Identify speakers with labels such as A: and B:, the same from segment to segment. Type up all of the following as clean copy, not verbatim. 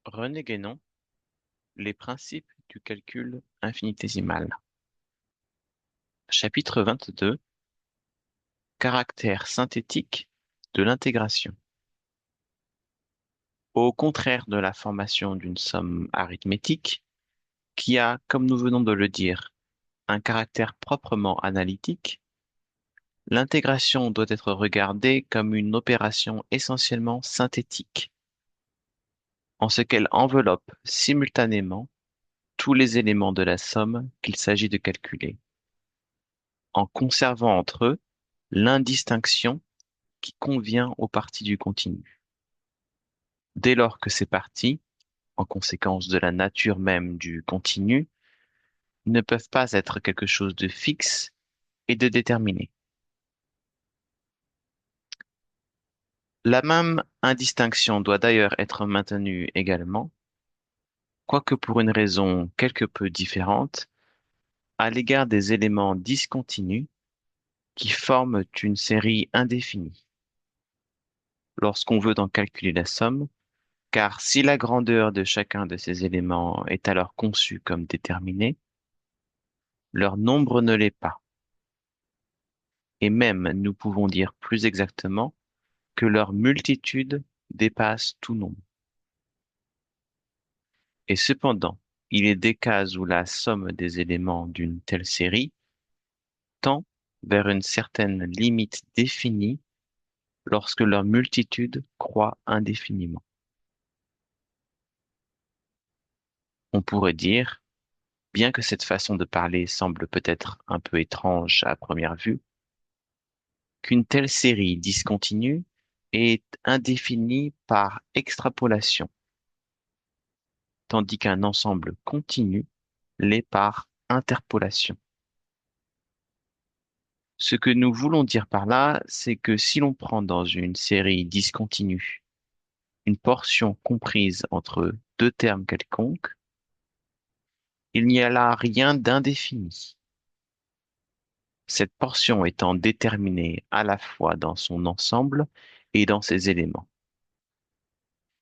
A: René Guénon, les principes du calcul infinitésimal. Chapitre 22. Caractère synthétique de l'intégration. Au contraire de la formation d'une somme arithmétique, qui a, comme nous venons de le dire, un caractère proprement analytique, l'intégration doit être regardée comme une opération essentiellement synthétique, en ce qu'elle enveloppe simultanément tous les éléments de la somme qu'il s'agit de calculer, en conservant entre eux l'indistinction qui convient aux parties du continu. Dès lors que ces parties, en conséquence de la nature même du continu, ne peuvent pas être quelque chose de fixe et de déterminé. La même indistinction doit d'ailleurs être maintenue également, quoique pour une raison quelque peu différente, à l'égard des éléments discontinus qui forment une série indéfinie, lorsqu'on veut en calculer la somme, car si la grandeur de chacun de ces éléments est alors conçue comme déterminée, leur nombre ne l'est pas, et même nous pouvons dire plus exactement que leur multitude dépasse tout nombre. Et cependant, il est des cas où la somme des éléments d'une telle série tend vers une certaine limite définie lorsque leur multitude croît indéfiniment. On pourrait dire, bien que cette façon de parler semble peut-être un peu étrange à première vue, qu'une telle série discontinue est indéfinie par extrapolation, tandis qu'un ensemble continu l'est par interpolation. Ce que nous voulons dire par là, c'est que si l'on prend dans une série discontinue une portion comprise entre deux termes quelconques, il n'y a là rien d'indéfini, cette portion étant déterminée à la fois dans son ensemble et dans ses éléments,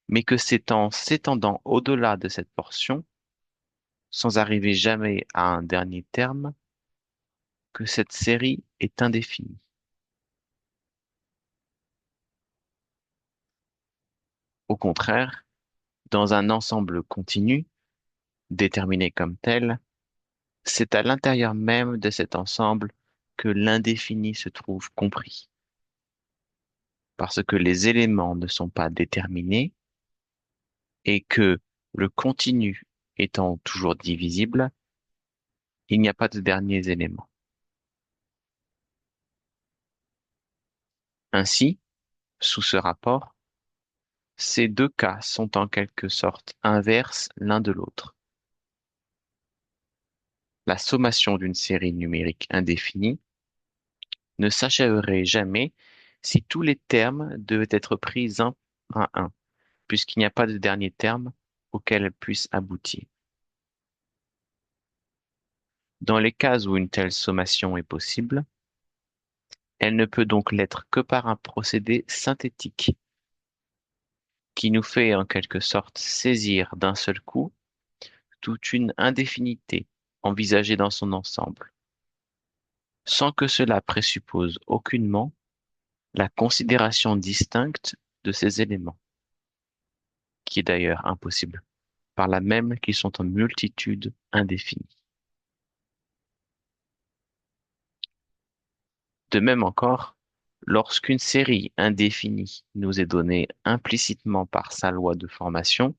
A: mais que c'est en s'étendant au-delà de cette portion, sans arriver jamais à un dernier terme, que cette série est indéfinie. Au contraire, dans un ensemble continu, déterminé comme tel, c'est à l'intérieur même de cet ensemble que l'indéfini se trouve compris, parce que les éléments ne sont pas déterminés et que le continu étant toujours divisible, il n'y a pas de derniers éléments. Ainsi, sous ce rapport, ces deux cas sont en quelque sorte inverses l'un de l'autre. La sommation d'une série numérique indéfinie ne s'achèverait jamais si tous les termes devaient être pris un à un, puisqu'il n'y a pas de dernier terme auquel elle puisse aboutir. Dans les cas où une telle sommation est possible, elle ne peut donc l'être que par un procédé synthétique, qui nous fait en quelque sorte saisir d'un seul coup toute une indéfinité envisagée dans son ensemble, sans que cela présuppose aucunement la considération distincte de ces éléments, qui est d'ailleurs impossible, par là même qu'ils sont en multitude indéfinie. De même encore, lorsqu'une série indéfinie nous est donnée implicitement par sa loi de formation,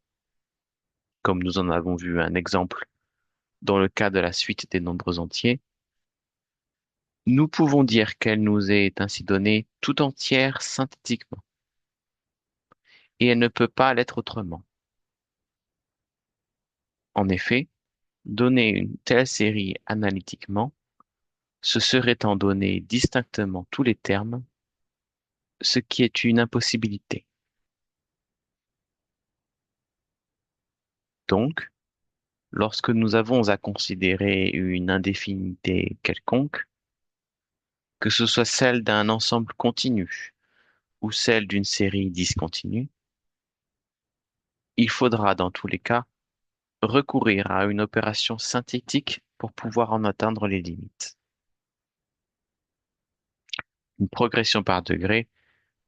A: comme nous en avons vu un exemple dans le cas de la suite des nombres entiers, nous pouvons dire qu'elle nous est ainsi donnée tout entière synthétiquement, et elle ne peut pas l'être autrement. En effet, donner une telle série analytiquement, ce serait en donner distinctement tous les termes, ce qui est une impossibilité. Donc, lorsque nous avons à considérer une indéfinité quelconque, que ce soit celle d'un ensemble continu ou celle d'une série discontinue, il faudra dans tous les cas recourir à une opération synthétique pour pouvoir en atteindre les limites. Une progression par degrés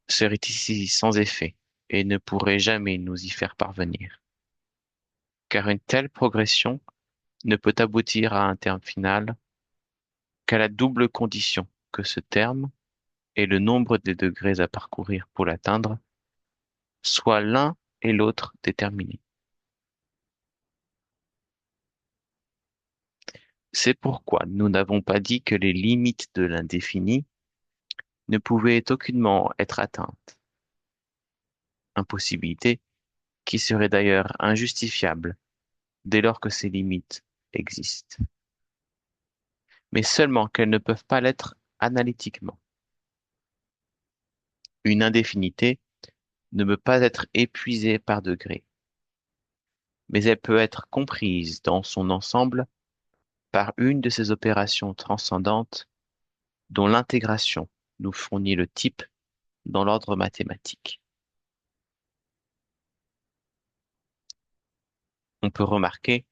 A: serait ici sans effet et ne pourrait jamais nous y faire parvenir, car une telle progression ne peut aboutir à un terme final qu'à la double condition que ce terme et le nombre de degrés à parcourir pour l'atteindre soient l'un et l'autre déterminés. C'est pourquoi nous n'avons pas dit que les limites de l'indéfini ne pouvaient aucunement être atteintes, impossibilité qui serait d'ailleurs injustifiable dès lors que ces limites existent, mais seulement qu'elles ne peuvent pas l'être analytiquement. Une indéfinité ne peut pas être épuisée par degrés, mais elle peut être comprise dans son ensemble par une de ces opérations transcendantes dont l'intégration nous fournit le type dans l'ordre mathématique. On peut remarquer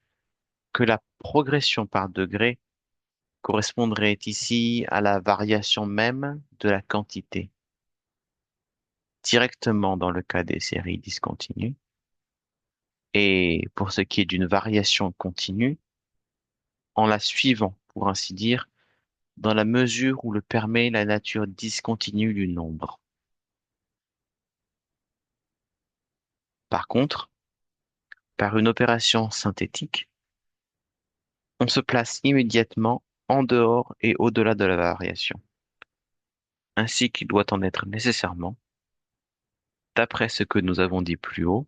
A: que la progression par degrés correspondrait ici à la variation même de la quantité, directement dans le cas des séries discontinues, et pour ce qui est d'une variation continue, en la suivant, pour ainsi dire, dans la mesure où le permet la nature discontinue du nombre. Par contre, par une opération synthétique, on se place immédiatement en dehors et au-delà de la variation, ainsi qu'il doit en être nécessairement, d'après ce que nous avons dit plus haut,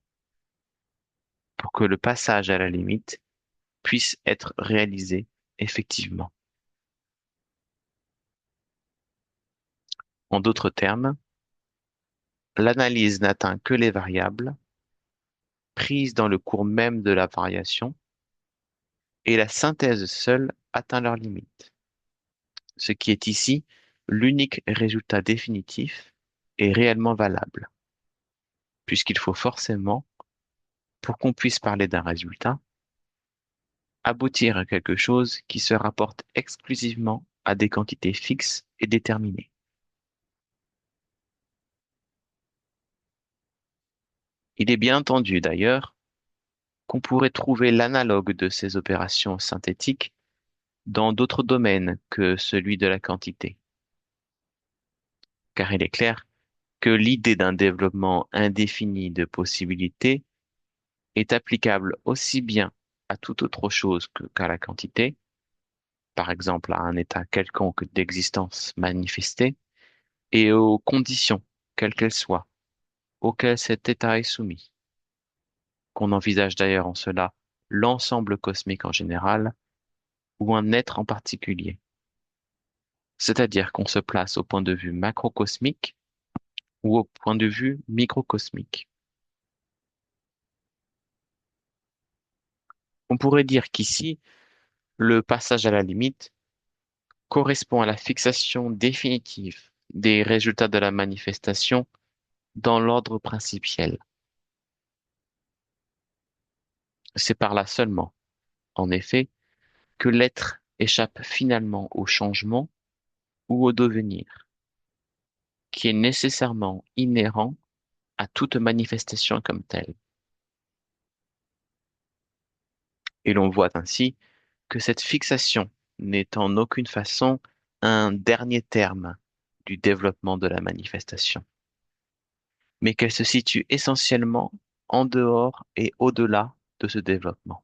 A: pour que le passage à la limite puisse être réalisé effectivement. En d'autres termes, l'analyse n'atteint que les variables prises dans le cours même de la variation et la synthèse seule atteint leurs limites, ce qui est ici l'unique résultat définitif et réellement valable, puisqu'il faut forcément, pour qu'on puisse parler d'un résultat, aboutir à quelque chose qui se rapporte exclusivement à des quantités fixes et déterminées. Il est bien entendu d'ailleurs qu'on pourrait trouver l'analogue de ces opérations synthétiques dans d'autres domaines que celui de la quantité, car il est clair que l'idée d'un développement indéfini de possibilités est applicable aussi bien à toute autre chose qu'à la quantité, par exemple à un état quelconque d'existence manifestée, et aux conditions, quelles qu'elles soient, auxquelles cet état est soumis, qu'on envisage d'ailleurs en cela l'ensemble cosmique en général ou un être en particulier. C'est-à-dire qu'on se place au point de vue macrocosmique ou au point de vue microcosmique. On pourrait dire qu'ici, le passage à la limite correspond à la fixation définitive des résultats de la manifestation dans l'ordre principiel. C'est par là seulement, en effet, que l'être échappe finalement au changement ou au devenir, qui est nécessairement inhérent à toute manifestation comme telle. Et l'on voit ainsi que cette fixation n'est en aucune façon un dernier terme du développement de la manifestation, mais qu'elle se situe essentiellement en dehors et au-delà de ce développement,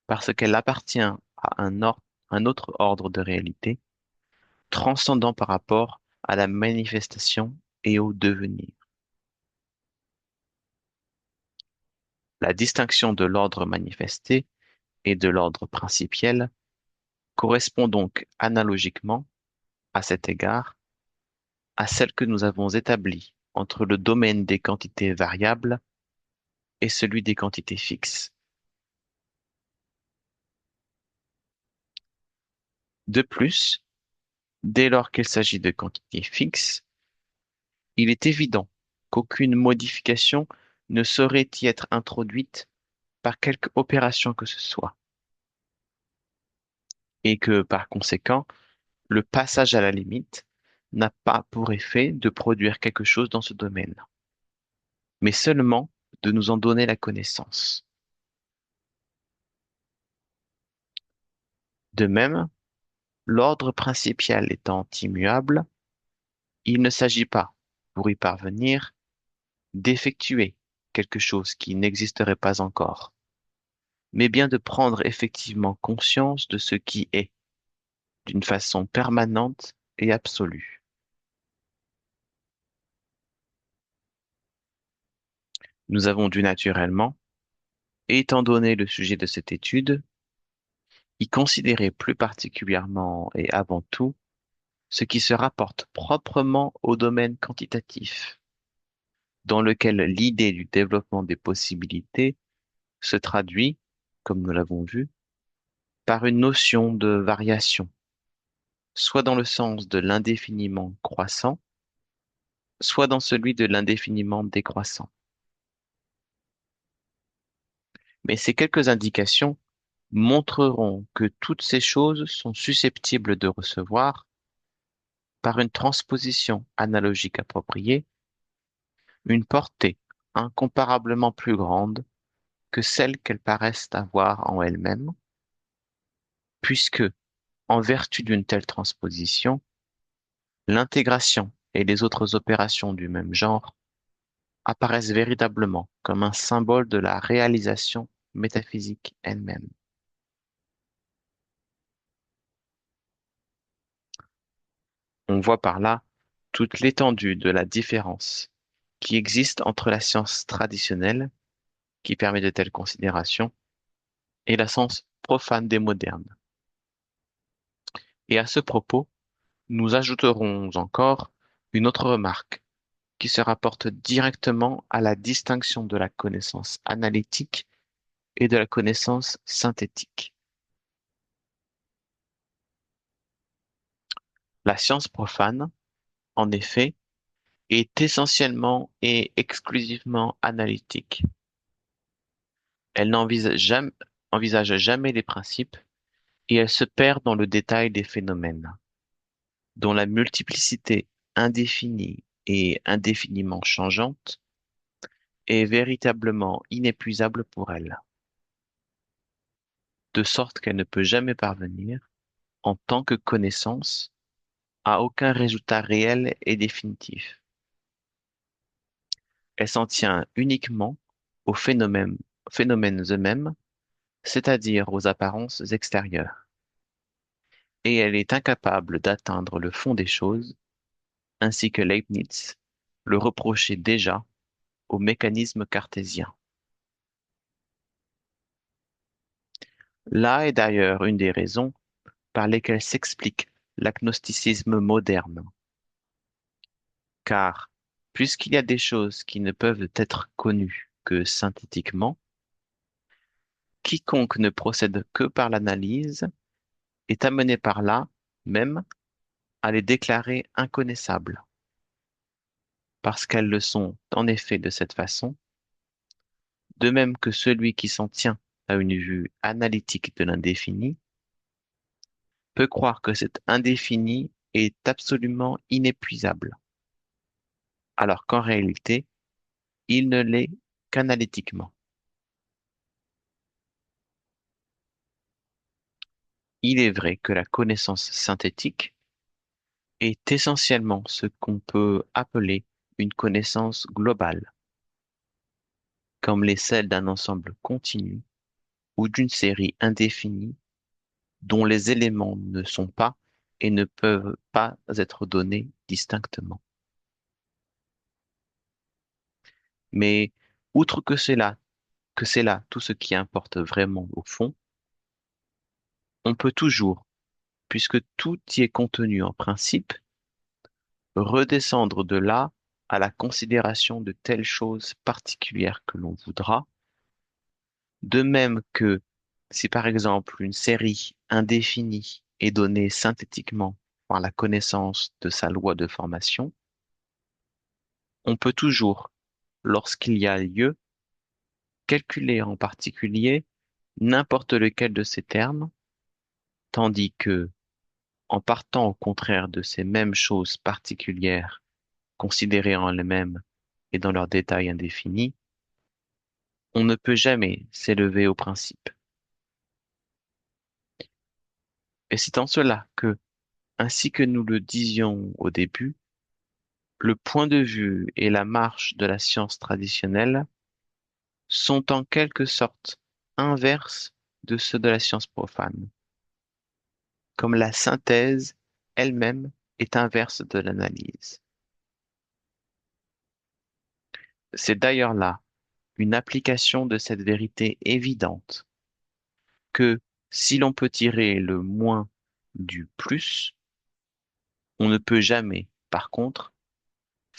A: parce qu'elle appartient à un autre ordre de réalité, transcendant par rapport à la manifestation et au devenir. La distinction de l'ordre manifesté et de l'ordre principiel correspond donc analogiquement, à cet égard, à celle que nous avons établie entre le domaine des quantités variables et celui des quantités fixes. De plus, dès lors qu'il s'agit de quantités fixes, il est évident qu'aucune modification ne saurait y être introduite par quelque opération que ce soit, et que, par conséquent, le passage à la limite n'a pas pour effet de produire quelque chose dans ce domaine, mais seulement de nous en donner la connaissance. De même, l'ordre principiel étant immuable, il ne s'agit pas, pour y parvenir, d'effectuer quelque chose qui n'existerait pas encore, mais bien de prendre effectivement conscience de ce qui est, d'une façon permanente et absolue. Nous avons dû naturellement, étant donné le sujet de cette étude, y considérer plus particulièrement et avant tout ce qui se rapporte proprement au domaine quantitatif, dans lequel l'idée du développement des possibilités se traduit, comme nous l'avons vu, par une notion de variation, soit dans le sens de l'indéfiniment croissant, soit dans celui de l'indéfiniment décroissant. Mais ces quelques indications montreront que toutes ces choses sont susceptibles de recevoir, par une transposition analogique appropriée, une portée incomparablement plus grande que celle qu'elles paraissent avoir en elles-mêmes, puisque, en vertu d'une telle transposition, l'intégration et les autres opérations du même genre apparaissent véritablement comme un symbole de la réalisation métaphysique elle-même. On voit par là toute l'étendue de la différence qui existe entre la science traditionnelle, qui permet de telles considérations, et la science profane des modernes. Et à ce propos, nous ajouterons encore une autre remarque qui se rapporte directement à la distinction de la connaissance analytique et de la connaissance synthétique. La science profane, en effet, est essentiellement et exclusivement analytique. Elle envisage jamais les principes et elle se perd dans le détail des phénomènes, dont la multiplicité indéfinie et indéfiniment changeante est véritablement inépuisable pour elle, de sorte qu'elle ne peut jamais parvenir, en tant que connaissance, à aucun résultat réel et définitif. Elle s'en tient uniquement aux phénomènes eux-mêmes, c'est-à-dire aux apparences extérieures, et elle est incapable d'atteindre le fond des choses, ainsi que Leibniz le reprochait déjà au mécanisme cartésien. Là est d'ailleurs une des raisons par lesquelles s'explique l'agnosticisme moderne, car puisqu'il y a des choses qui ne peuvent être connues que synthétiquement, quiconque ne procède que par l'analyse est amené par là même à les déclarer inconnaissables, parce qu'elles le sont en effet de cette façon, de même que celui qui s'en tient à une vue analytique de l'indéfini peut croire que cet indéfini est absolument inépuisable, alors qu'en réalité, il ne l'est qu'analytiquement. Il est vrai que la connaissance synthétique est essentiellement ce qu'on peut appeler une connaissance globale, comme les celles d'un ensemble continu ou d'une série indéfinie dont les éléments ne sont pas et ne peuvent pas être donnés distinctement. Mais outre que c'est là tout ce qui importe vraiment au fond, on peut toujours, puisque tout y est contenu en principe, redescendre de là à la considération de telles choses particulières que l'on voudra, de même que si par exemple une série indéfinie est donnée synthétiquement par la connaissance de sa loi de formation, on peut toujours, lorsqu'il y a lieu, calculer en particulier n'importe lequel de ces termes, tandis que, en partant au contraire de ces mêmes choses particulières, considérées en elles-mêmes et dans leurs détails indéfinis, on ne peut jamais s'élever au principe. Et c'est en cela que, ainsi que nous le disions au début, le point de vue et la marche de la science traditionnelle sont en quelque sorte inverses de ceux de la science profane, comme la synthèse elle-même est inverse de l'analyse. C'est d'ailleurs là une application de cette vérité évidente que si l'on peut tirer le moins du plus, on ne peut jamais, par contre,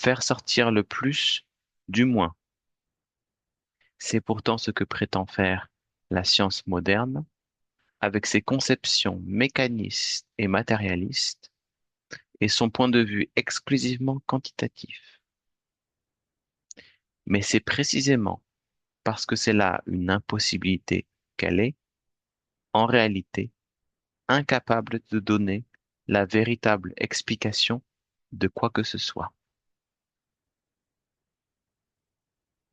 A: faire sortir le plus du moins. C'est pourtant ce que prétend faire la science moderne avec ses conceptions mécanistes et matérialistes et son point de vue exclusivement quantitatif. Mais c'est précisément parce que c'est là une impossibilité qu'elle est, en réalité, incapable de donner la véritable explication de quoi que ce soit.